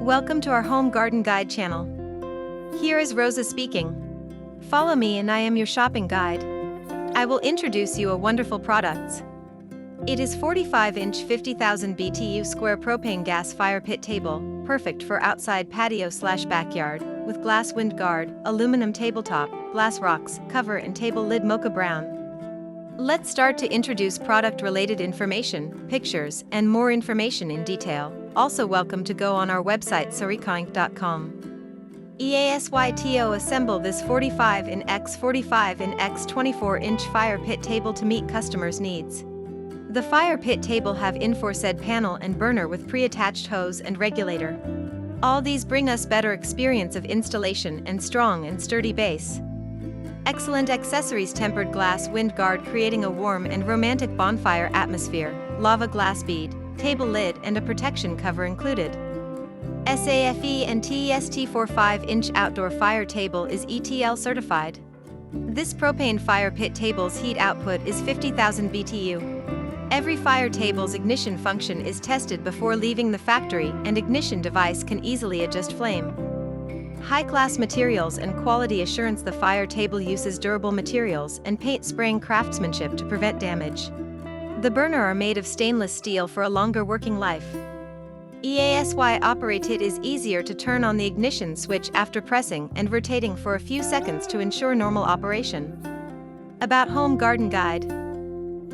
Welcome to our Home Garden Guide channel. Here is Rosa speaking. Follow me and I am your shopping guide. I will introduce you a wonderful products. It is 45-inch 50,000 BTU square propane gas fire pit table, perfect for outside patio/backyard, with glass wind guard, aluminum tabletop, glass rocks, cover and table lid mocha brown. Let's start to introduce product-related information, pictures, and more information in detail. Also welcome to go on our website 𝐟𝐢𝐫𝐿.com. 𝐸ASYTO assemble this 45 in x 45 in x 24-inch fire pit table to meet customers' needs. The fire pit table have aforesaid panel and burner with pre-attached hose and regulator. All these bring us better experience of installation and strong and sturdy base. Excellent accessories: tempered glass wind guard creating a warm and romantic bonfire atmosphere, lava glass bead, table lid and a protection cover included. SAFE and TEST 45-inch outdoor fire table is ETL certified. This propane fire pit table's heat output is 50,000 BTU. Every fire table's ignition function is tested before leaving the factory, and ignition device can easily adjust flame. High-class materials and quality assurance: the fire table uses durable materials and paint spraying craftsmanship to prevent damage. The burner are made of stainless steel for a longer working life. EASY operated is easier to turn on the ignition switch after pressing and rotating for a few seconds to ensure normal operation. About Home Garden Guide.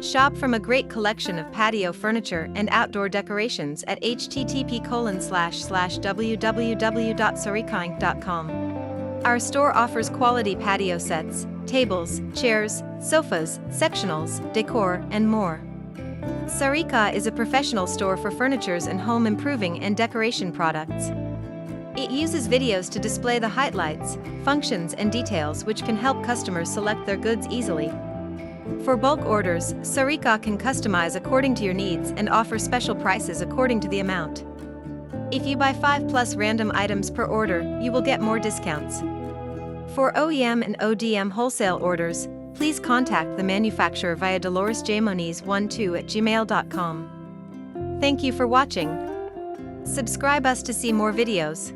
Shop from a great collection of patio furniture and outdoor decorations at http://www.𝐟𝐢𝐫𝐿.com. Our store offers quality patio sets, tables, chairs, sofas, sectionals, decor, and more. 𝐟𝐢𝐫𝐿 is a professional store for furnitures and home improving and decoration products. It uses videos to display the highlights, functions and details which can help customers select their goods easily. For bulk orders, 𝐟𝐢𝐫𝐿 can customize according to your needs and offer special prices according to the amount. If you buy 5+ random items per order, you will get more discounts. For OEM and ODM wholesale orders, please contact the manufacturer via DoloresJMoniz12@gmail.com. Thank you for watching. Subscribe us to see more videos.